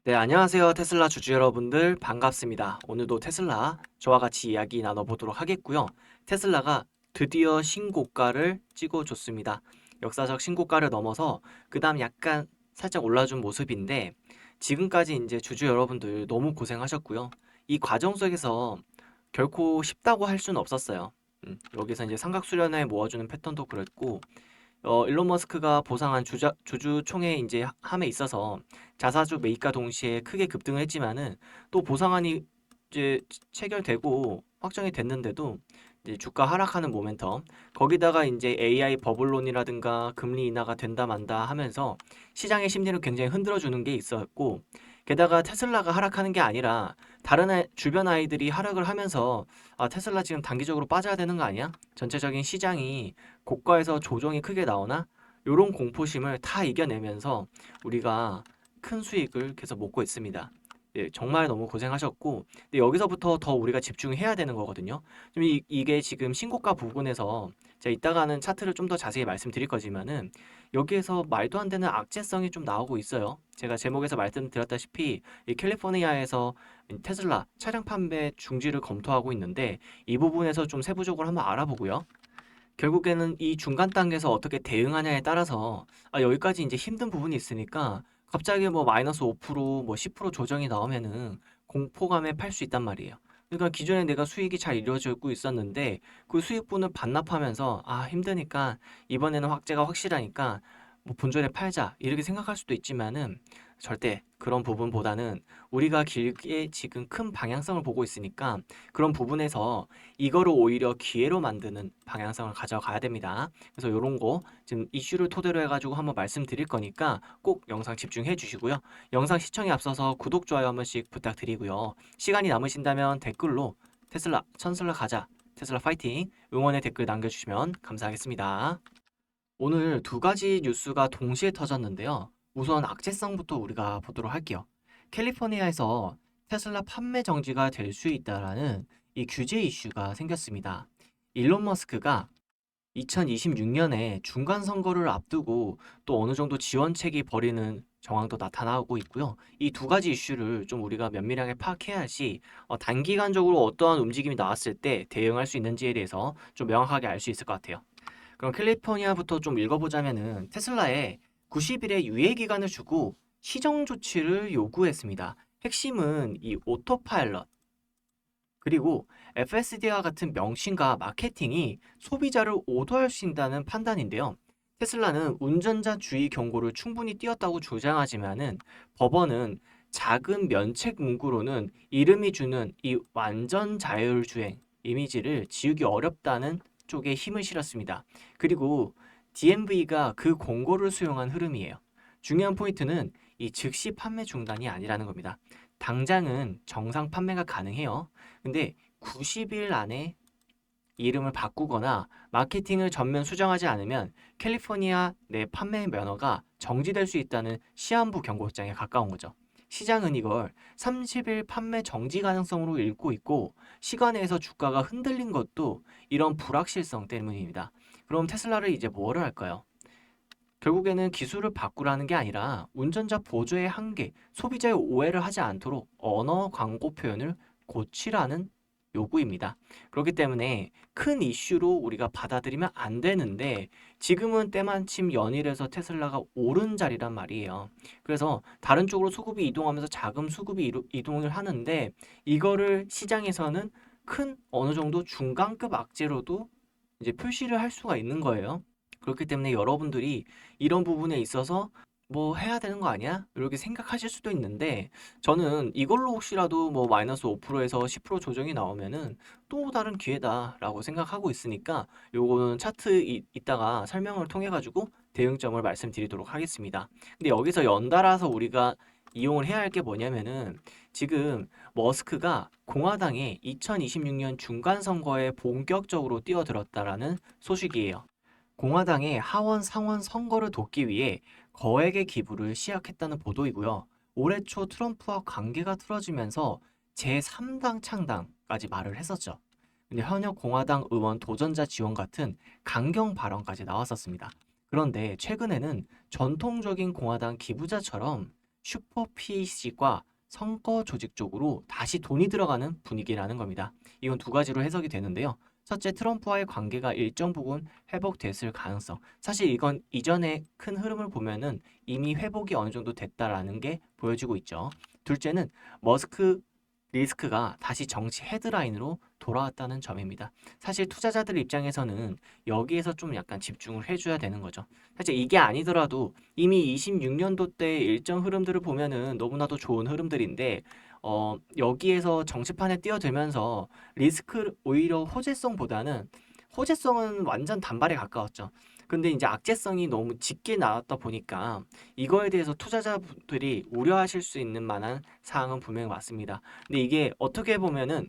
네, 안녕하세요. 테슬라 주주 여러분들 반갑습니다. 오늘도 테슬라 저와 같이 이야기 나눠보도록 하겠고요. 테슬라가 드디어 신고가를 찍어줬습니다. 역사적 신고가를 넘어서 그 다음 약간 살짝 올라준 모습인데 지금까지 이제 주주 여러분들 너무 고생하셨고요. 이 과정 속에서 결코 쉽다고 할 수는 없었어요. 여기서 이제 삼각수련회 모아주는 패턴도 그랬고 일론 머스크가 보상한 주주총회 이제 함에 있어서 자사주 매입과 동시에 크게 급등을 했지만은 또 보상안이 이제 체결되고 확정이 됐는데도 이제 주가 하락하는 모멘텀 거기다가 이제 AI 버블론이라든가 금리 인하가 된다 만다 하면서 시장의 심리를 굉장히 흔들어 주는 게 있었고 게다가 테슬라가 하락하는 게 아니라 다른 주변 아이들이 하락을 하면서 아 테슬라 지금 단기적으로 빠져야 되는 거 아니야? 전체적인 시장이 고가에서 조정이 크게 나오나? 요런 공포심을 다 이겨내면서 우리가 큰 수익을 계속 먹고 있습니다. 예, 정말 너무 고생하셨고, 근데 여기서부터 더 우리가 집중해야 되는 거거든요. 좀 이게 지금 신고가 부분에서 제가 이따가는 차트를 좀 더 자세히 말씀드릴 거지만은 여기에서 말도 안 되는 악재성이 좀 나오고 있어요. 제가 제목에서 말씀드렸다시피 이 캘리포니아에서 테슬라 차량 판매 중지를 검토하고 있는데 이 부분에서 좀 세부적으로 한번 알아보고요. 결국에는 이 중간 단계에서 어떻게 대응하냐에 따라서 여기까지 이제 힘든 부분이 있으니까 갑자기 뭐 마이너스 5%, 뭐 10% 조정이 나오면은 공포감에 팔 수 있단 말이에요. 그러니까 기존에 내가 수익이 잘 이루어지고 있었는데 그 수익분을 반납하면서 아 힘드니까 이번에는 확제가 확실하니까 뭐 본전에 팔자 이렇게 생각할 수도 있지만은 절대 그런 부분보다는 우리가 길게 지금 큰 방향성을 보고 있으니까 그런 부분에서 이거를 오히려 기회로 만드는 방향성을 가져가야 됩니다. 그래서 이런 거 지금 이슈를 토대로 해가지고 한번 말씀드릴 거니까 꼭 영상 집중해 주시고요. 영상 시청에 앞서서 구독, 좋아요 한 번씩 부탁드리고요. 시간이 남으신다면 댓글로 테슬라, 천슬라 가자, 테슬라 파이팅 응원의 댓글 남겨주시면 감사하겠습니다. 오늘 두 가지 뉴스가 동시에 터졌는데요. 우선 악재성부터 우리가 보도록 할게요. 캘리포니아에서 테슬라 판매 정지가 될 수 있다라는 이 규제 이슈가 생겼습니다. 일론 머스크가 2026년에 중간 선거를 앞두고 또 어느 정도 지원책이 벌이는 정황도 나타나고 있고요. 이 두 가지 이슈를 좀 우리가 면밀하게 파악해야지 단기간적으로 어떠한 움직임이 나왔을 때 대응할 수 있는지에 대해서 좀 명확하게 알 수 있을 것 같아요. 그럼 캘리포니아부터 좀 읽어보자면은 테슬라에 90일의 유예 기간을 주고 시정 조치를 요구했습니다. 핵심은 이 오토파일럿 그리고 FSD와 같은 명칭과 마케팅이 소비자를 오도할 수 있다는 판단인데요. 테슬라는 운전자 주의 경고를 충분히 띄었다고 주장하지만은 법원은 작은 면책 문구로는 이름이 주는 이 완전 자율주행 이미지를 지우기 어렵다는 쪽에 힘을 실었습니다. 그리고 DMV가 그 공고를 수용한 흐름이에요. 중요한 포인트는 이 즉시 판매 중단이 아니라는 겁니다. 당장은 정상 판매가 가능해요. 근데 90일 안에 이름을 바꾸거나 마케팅을 전면 수정하지 않으면 캘리포니아 내 판매 면허가 정지될 수 있다는 시한부 경고장에 가까운 거죠. 시장은 이걸 30일 판매 정지 가능성으로 읽고 있고 시간에서 주가가 흔들린 것도 이런 불확실성 때문입니다. 그럼 테슬라를 이제 뭐를 할까요? 결국에는 기술을 바꾸라는 게 아니라 운전자 보조의 한계, 소비자의 오해를 하지 않도록 언어 광고 표현을 고치라는 요구입니다. 그렇기 때문에 큰 이슈로 우리가 받아들이면 안 되는데 지금은 때마침 연일해서 테슬라가 오른 자리란 말이에요. 그래서 다른 쪽으로 수급이 이동하면서 자금 수급이 이동을 하는데 이거를 시장에서는 큰 어느 정도 중간급 악재로도 이제 표시를 할 수가 있는 거예요. 그렇기 때문에 여러분들이 이런 부분에 있어서 뭐 해야 되는 거 아니야? 이렇게 생각하실 수도 있는데 저는 이걸로 혹시라도 뭐 마이너스 5%에서 10% 조정이 나오면은 또 다른 기회다라고 생각하고 있으니까 요거는 차트 이따가 설명을 통해 가지고 대응점을 말씀드리도록 하겠습니다. 근데 여기서 연달아서 우리가 이용을 해야 할 게 뭐냐면은 지금 머스크가 공화당의 2026년 중간 선거에 본격적으로 뛰어들었다라는 소식이에요. 공화당의 하원 상원 선거를 돕기 위해 거액의 기부를 시작했다는 보도이고요. 올해 초 트럼프와 관계가 틀어지면서 제3당 창당까지 말을 했었죠. 근데 현역 공화당 의원 도전자 지원 같은 강경 발언까지 나왔었습니다. 그런데 최근에는 전통적인 공화당 기부자처럼 슈퍼 PC과 선거 조직 쪽으로 다시 돈이 들어가는 분위기라는 겁니다. 이건 두 가지로 해석이 되는데요. 첫째, 트럼프와의 관계가 일정 부분 회복됐을 가능성. 사실 이건 이전의 큰 흐름을 보면은 이미 회복이 어느 정도 됐다라는 게 보여지고 있죠. 둘째는 머스크 리스크가 다시 정치 헤드라인으로 돌아왔다는 점입니다. 사실 투자자들 입장에서는 여기에서 좀 약간 집중을 해줘야 되는 거죠. 사실 이게 아니더라도 이미 26년도 때 일정 흐름들을 보면은 너무나도 좋은 흐름들인데 여기에서 정치판에 뛰어들면서 리스크 오히려 호재성은 완전 단발에 가까웠죠. 근데 이제 악재성이 너무 짙게 나왔다 보니까 이거에 대해서 투자자분들이 우려하실 수 있는 만한 사항은 분명히 맞습니다. 근데 이게 어떻게 보면은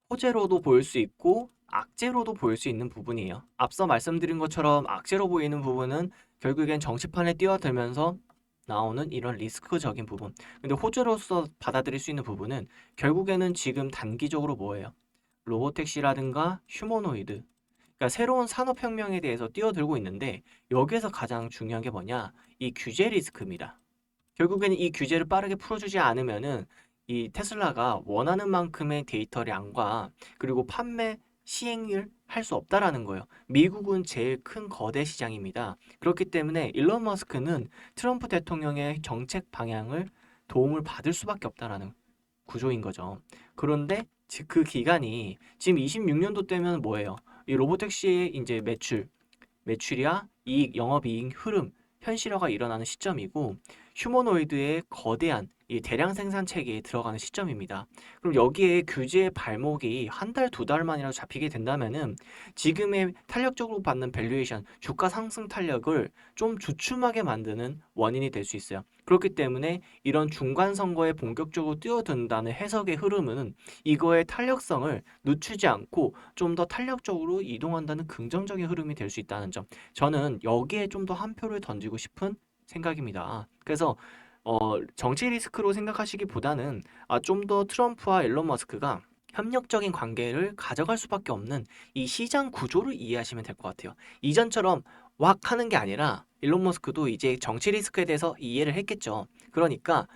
호재로도 보일 수 있고 악재로도 보일 수 있는 부분이에요. 앞서 말씀드린 것처럼 악재로 보이는 부분은 결국엔 정치판에 뛰어들면서 나오는 이런 리스크적인 부분. 근데 호재로서 받아들일 수 있는 부분은 결국에는 지금 단기적으로 뭐예요? 로보택시라든가 휴머노이드. 그러니까 새로운 산업혁명에 대해서 뛰어들고 있는데 여기에서 가장 중요한 게 뭐냐? 이 규제 리스크입니다. 결국에는 이 규제를 빠르게 풀어주지 않으면은 이 테슬라가 원하는 만큼의 데이터량과 그리고 판매 시행을 할 수 없다라는 거예요. 미국은 제일 큰 거대 시장입니다. 그렇기 때문에 일론 머스크는 트럼프 대통령의 정책 방향을 도움을 받을 수밖에 없다라는 구조인 거죠. 그런데 그 기간이 지금 26년도 때면 뭐예요? 이 로보택시의 이제 매출이야 이익, 영업이익 흐름, 현실화가 일어나는 시점이고 휴머노이드의 거대한 이 대량 생산 체계에 들어가는 시점입니다. 그럼 여기에 규제의 발목이 한 달, 두 달만이라도 잡히게 된다면은 지금의 탄력적으로 받는 밸류에이션, 주가 상승 탄력을 좀 주춤하게 만드는 원인이 될 수 있어요. 그렇기 때문에 이런 중간 선거에 본격적으로 뛰어든다는 해석의 흐름은 이거의 탄력성을 늦추지 않고 좀 더 탄력적으로 이동한다는 긍정적인 흐름이 될 수 있다는 점. 저는 여기에 좀 더 한 표를 던지고 싶은 생각입니다. 그래서 정치 리스크로 생각하시기보다는 좀 더 트럼프와 일론 머스크가 협력적인 관계를 가져갈 수밖에 없는 이 시장 구조를 이해하시면 될 것 같아요. 이전처럼 왁 하는 게 아니라 일론 머스크도 이제 정치 리스크에 대해서 이해를 했겠죠. 그러니까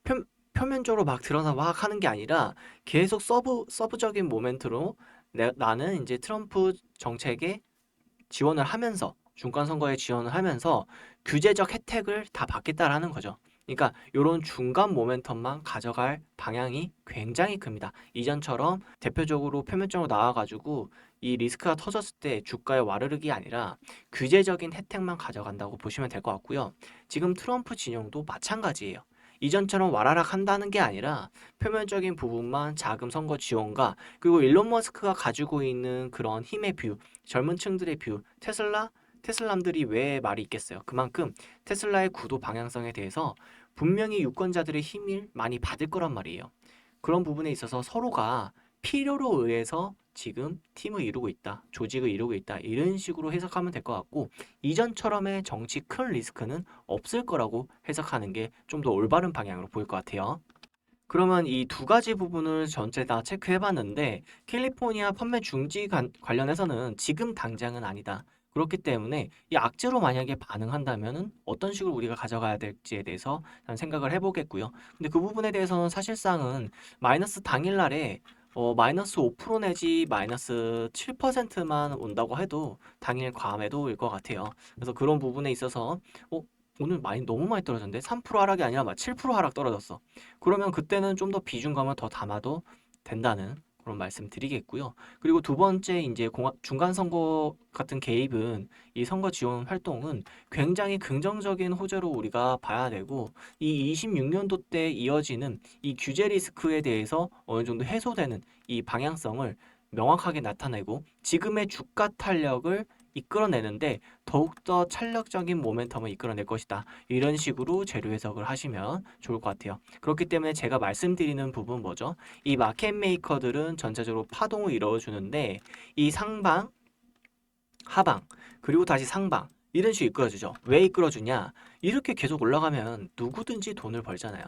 표, 표면적으로 막 드러나 왁 하는 게 아니라 계속 서브적인 모멘트로 나는 이제 트럼프 정책에 지원을 하면서 중간 선거에 지원을 하면서 규제적 혜택을 다 받겠다라는 거죠. 그러니까 이런 중간 모멘텀만 가져갈 방향이 굉장히 큽니다. 이전처럼 대표적으로 표면적으로 나와가지고 이 리스크가 터졌을 때 주가의 와르르기 아니라 규제적인 혜택만 가져간다고 보시면 될 것 같고요. 지금 트럼프 진영도 마찬가지예요. 이전처럼 와라락 한다는 게 아니라 표면적인 부분만 자금 선거 지원과 그리고 일론 머스크가 가지고 있는 그런 힘의 뷰, 젊은 층들의 뷰, 테슬람들이 왜 말이 있겠어요. 그만큼 테슬라의 구도 방향성에 대해서 분명히 유권자들의 힘을 많이 받을 거란 말이에요. 그런 부분에 있어서 서로가 필요로 의해서 지금 팀을 이루고 있다, 조직을 이루고 있다, 이런 식으로 해석하면 될 것 같고, 이전처럼의 정치 큰 리스크는 없을 거라고 해석하는 게 좀 더 올바른 방향으로 보일 것 같아요. 그러면 이 두 가지 부분을 전체 다 체크해봤는데 캘리포니아 판매 중지 관련해서는 지금 당장은 아니다. 그렇기 때문에 이 악재로 만약에 반응한다면은 어떤 식으로 우리가 가져가야 될지에 대해서 한 생각을 해보겠고요. 근데 그 부분에 대해서는 사실상은 마이너스 당일날에 마이너스 5% 내지 마이너스 7%만 온다고 해도 당일 과매도일 것 같아요. 그래서 그런 부분에 있어서 어, 오늘 너무 많이 떨어졌는데 3% 하락이 아니라 막 7% 하락 떨어졌어. 그러면 그때는 좀 더 비중감을 더 담아도 된다는 그런 말씀 드리겠고요. 그리고 두 번째 이제 중간 선거 같은 개입은 이 선거 지원 활동은 굉장히 긍정적인 호재로 우리가 봐야 되고 이 26년도 때 이어지는 이 규제 리스크에 대해서 어느 정도 해소되는 이 방향성을 명확하게 나타내고 지금의 주가 탄력을 이끌어내는데 더욱더 탄력적인 모멘텀을 이끌어낼 것이다. 이런 식으로 재료 해석을 하시면 좋을 것 같아요. 그렇기 때문에 제가 말씀드리는 부분 뭐죠? 이 마켓 메이커들은 전체적으로 파동을 이루어주는데 이 상방, 하방, 그리고 다시 상방 이런 식으로 이끌어주죠. 왜 이끌어주냐? 이렇게 계속 올라가면 누구든지 돈을 벌잖아요.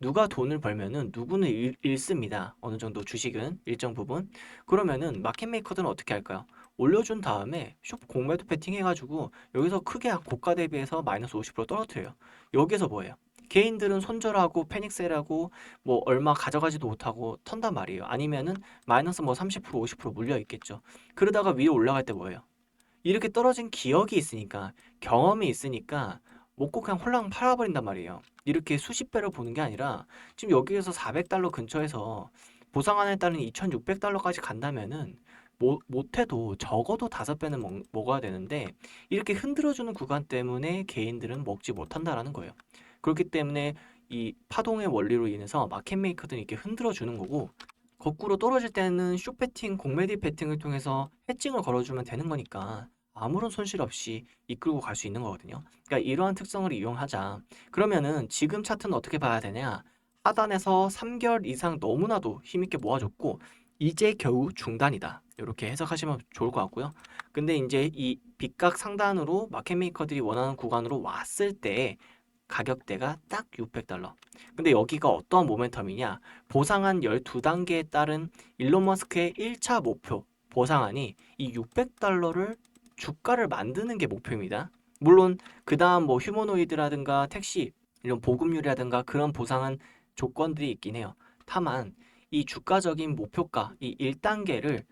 누가 돈을 벌면은 누구는 잃습니다. 어느 정도 주식은 일정 부분. 그러면은 마켓 메이커들은 어떻게 할까요? 올려준 다음에 숍 공매도 패팅 해가지고 여기서 크게 고가 대비해서 마이너스 50% 떨어뜨려요. 여기서 뭐예요? 개인들은 손절하고 패닉셀하고 뭐 얼마 가져가지도 못하고 턴단 말이에요. 아니면은 마이너스 뭐 30% 50% 물려 있겠죠. 그러다가 위로 올라갈 때 뭐예요? 이렇게 떨어진 기억이 있으니까, 경험이 있으니까 먹고 그냥 홀랑 팔아버린단 말이에요. 이렇게 수십 배로 보는 게 아니라 지금 여기에서 400달러 근처에서 보상안에 따른 2600달러까지 간다면은 못해도 적어도 5배는 먹어야 되는데, 이렇게 흔들어주는 구간 때문에 개인들은 먹지 못한다라는 거예요. 그렇기 때문에 이 파동의 원리로 인해서 마켓 메이커들이 이렇게 흔들어주는 거고, 거꾸로 떨어질 때는 숏 배팅, 공매디 배팅을 통해서 해칭을 걸어주면 되는 거니까 아무런 손실 없이 이끌고 갈 수 있는 거거든요. 그러니까 이러한 특성을 이용하자. 그러면은 지금 차트는 어떻게 봐야 되냐? 하단에서 3개월 이상 너무나도 힘있게 모아줬고 이제 겨우 중단이다. 이렇게 해석하시면 좋을 것 같고요. 근데 이제 이 빗각 상단으로 마켓 메이커들이 원하는 구간으로 왔을 때 가격대가 딱 600달러. 근데 여기가 어떠한 모멘텀이냐? 보상한 12단계에 따른 일론 머스크의 1차 목표 보상안이 이 600달러를 주가를 만드는 게 목표입니다. 물론 그 다음 뭐 휴머노이드라든가 택시 이런 보급률이라든가 그런 보상한 조건들이 있긴 해요. 다만 이 주가적인 목표가 이 1단계를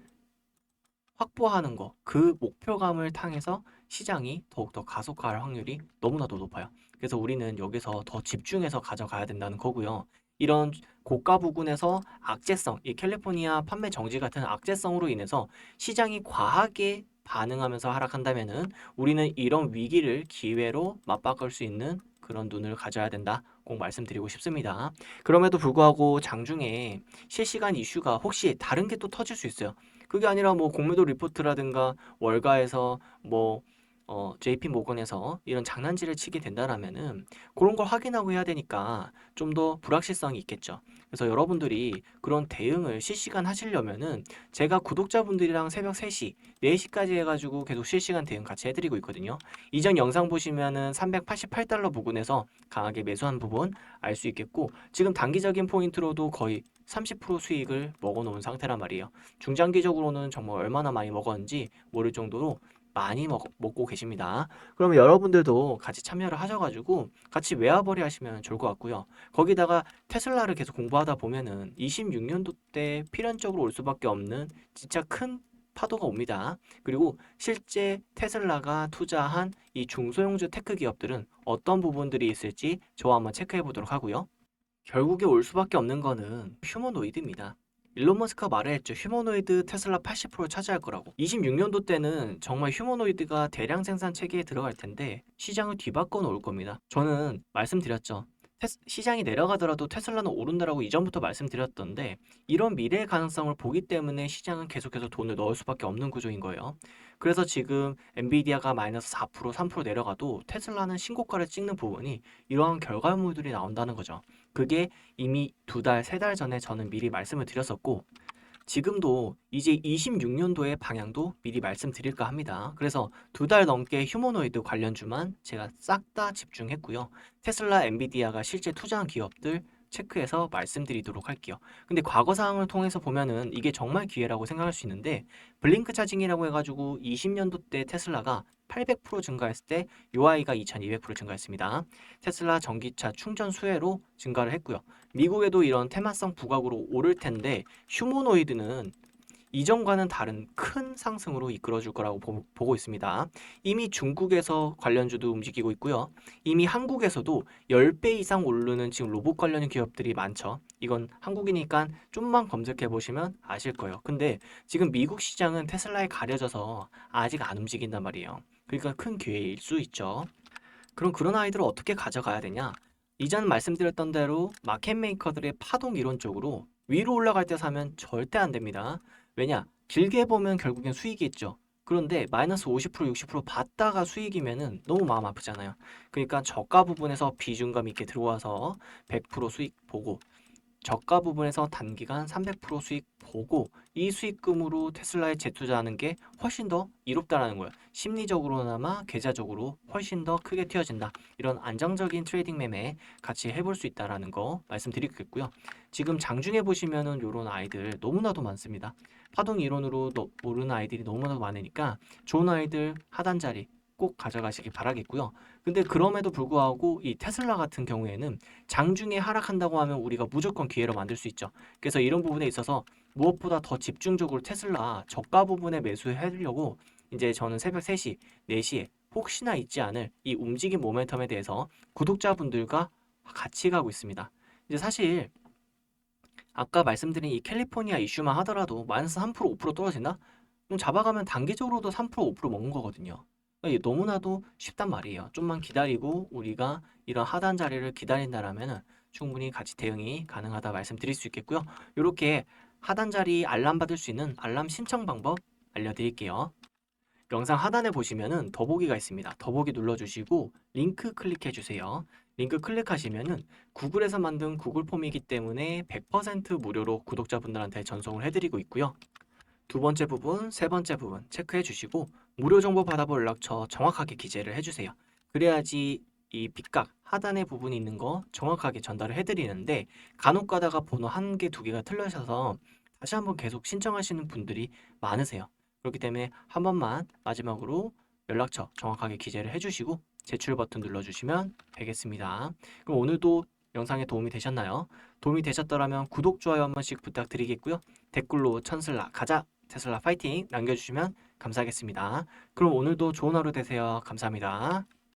확보하는 거, 그 목표감을 향해서 시장이 더욱더 가속화할 확률이 너무나도 높아요. 그래서 우리는 여기서 더 집중해서 가져가야 된다는 거고요. 이런 고가 부근에서 악재성, 이 캘리포니아 판매 정지 같은 악재성으로 인해서 시장이 과하게 반응하면서 하락한다면은 우리는 이런 위기를 기회로 맞바꿀 수 있는 그런 눈을 가져야 된다. 꼭 말씀드리고 싶습니다. 그럼에도 불구하고 장중에 실시간 이슈가 혹시 다른 게 또 터질 수 있어요. 그게 아니라 뭐 공매도 리포트라든가 월가에서 뭐 JP 모건에서 이런 장난질을 치게 된다라면은 그런 걸 확인하고 해야 되니까 좀 더 불확실성이 있겠죠. 그래서 여러분들이 그런 대응을 실시간 하시려면은 제가 구독자분들이랑 새벽 3시, 4시까지 해가지고 계속 실시간 대응 같이 해드리고 있거든요. 이전 영상 보시면은 388달러 부근에서 강하게 매수한 부분 알 수 있겠고, 지금 단기적인 포인트로도 거의 30% 수익을 먹어놓은 상태란 말이에요. 중장기적으로는 정말 얼마나 많이 먹었는지 모를 정도로 많이 먹고 계십니다. 그러면 여러분들도 같이 참여를 하셔가지고 같이 웨어버리 하시면 좋을 것 같고요. 거기다가 테슬라를 계속 공부하다 보면은 26년도 때 필연적으로 올 수밖에 없는 진짜 큰 파도가 옵니다. 그리고 실제 테슬라가 투자한 이 중소형주 테크 기업들은 어떤 부분들이 있을지 저와 한번 체크해 보도록 하고요. 결국에 올 수밖에 없는 거는 휴머노이드입니다. 일론 머스크가 말했죠. 휴머노이드 테슬라 80% 차지할 거라고. 26년도 때는 정말 휴머노이드가 대량 생산 체계에 들어갈 텐데 시장을 뒤바꿔 놓을 겁니다. 저는 말씀드렸죠. 시장이 내려가더라도 테슬라는 오른다라고 이전부터 말씀드렸던데, 이런 미래의 가능성을 보기 때문에 시장은 계속해서 돈을 넣을 수밖에 없는 구조인 거예요. 그래서 지금 엔비디아가 마이너스 4%, 3% 내려가도 테슬라는 신고가를 찍는 부분이 이러한 결과물들이 나온다는 거죠. 그게 이미 2달, 3달 전에 저는 미리 말씀을 드렸었고, 지금도 이제 26년도의 방향도 미리 말씀드릴까 합니다. 그래서 2달 넘게 휴머노이드 관련주만 제가 싹 다 집중했고요. 테슬라, 엔비디아가 실제 투자한 기업들 체크해서 말씀드리도록 할게요. 근데 과거 사항을 통해서 보면은 이게 정말 기회라고 생각할 수 있는데, 블링크 차징이라고 해가지고 20년도 때 테슬라가 800% 증가했을 때 UI가 2200% 증가했습니다. 테슬라 전기차 충전 수혜로 증가를 했고요. 미국에도 이런 테마성 부각으로 오를 텐데 휴머노이드는 이전과는 다른 큰 상승으로 이끌어줄 거라고 보고 있습니다. 이미 중국에서 관련주도 움직이고 있고요. 이미 한국에서도 10배 이상 오르는 지금 로봇 관련 기업들이 많죠. 이건 한국이니까 좀만 검색해 보시면 아실 거예요. 근데 지금 미국 시장은 테슬라에 가려져서 아직 안 움직인단 말이에요. 그러니까 큰 기회일 수 있죠. 그럼 그런 아이들을 어떻게 가져가야 되냐? 이전 말씀드렸던 대로 마켓 메이커들의 파동 이론적으로 위로 올라갈 때 사면 절대 안 됩니다. 왜냐? 길게 보면 결국엔 수익이 있죠. 그런데 마이너스 50% 60% 받다가 수익이면은 너무 마음 아프잖아요. 그러니까 저가 부분에서 비중감 있게 들어와서 100% 수익 보고, 저가 부분에서 단기간 300% 수익 보고, 이 수익금으로 테슬라에 재투자하는 게 훨씬 더 이롭다라는 거예요. 심리적으로나마 계좌적으로 훨씬 더 크게 튀어진다. 이런 안정적인 트레이딩 매매 같이 해볼 수 있다라는 거 말씀드리겠고요. 지금 장중에 보시면은 이런 아이들 너무나도 많습니다. 파동 이론으로 오르는 아이들이 너무나도 많으니까 좋은 아이들 하단 자리 꼭 가져가시기 바라겠고요. 근데 그럼에도 불구하고 이 테슬라 같은 경우에는 장중에 하락한다고 하면 우리가 무조건 기회로 만들 수 있죠. 그래서 이런 부분에 있어서 무엇보다 더 집중적으로 테슬라 저가 부분에 매수하려고 이제 저는 새벽 3시, 4시에 혹시나 있지 않을 이 움직임 모멘텀에 대해서 구독자분들과 같이 가고 있습니다. 이제 사실 아까 말씀드린 이 캘리포니아 이슈만 하더라도 마이너스 3% 5% 떨어진다? 그럼 잡아가면 단기적으로도 3% 5% 먹는 거거든요. 그러니까 이게 너무나도 쉽단 말이에요. 좀만 기다리고 우리가 이런 하단 자리를 기다린다라면 충분히 같이 대응이 가능하다 말씀드릴 수 있겠고요. 이렇게 하단 자리 알람 받을 수 있는 알람 신청 방법 알려드릴게요. 영상 하단에 보시면은 더보기가 있습니다. 더보기 눌러주시고 링크 클릭해 주세요. 링크 클릭하시면은 구글에서 만든 구글 폼이기 때문에 100% 무료로 구독자분들한테 전송을 해드리고 있고요. 두 번째 부분, 세 번째 부분 체크해 주시고 무료 정보 받아볼 연락처 정확하게 기재를 해주세요. 그래야지 이 빗각 하단에 부분이 있는 거 정확하게 전달을 해드리는데 간혹 가다가 번호 한 개, 두 개가 틀려셔서 다시 한번 계속 신청하시는 분들이 많으세요. 그렇기 때문에 한 번만 마지막으로 연락처 정확하게 기재를 해주시고 제출 버튼 눌러주시면 되겠습니다. 그럼 오늘도 영상에 도움이 되셨나요? 도움이 되셨더라면 구독, 좋아요 한 번씩 부탁드리겠고요. 댓글로 천슬라 가자 테슬라 파이팅 남겨주시면 감사하겠습니다. 그럼 오늘도 좋은 하루 되세요. 감사합니다.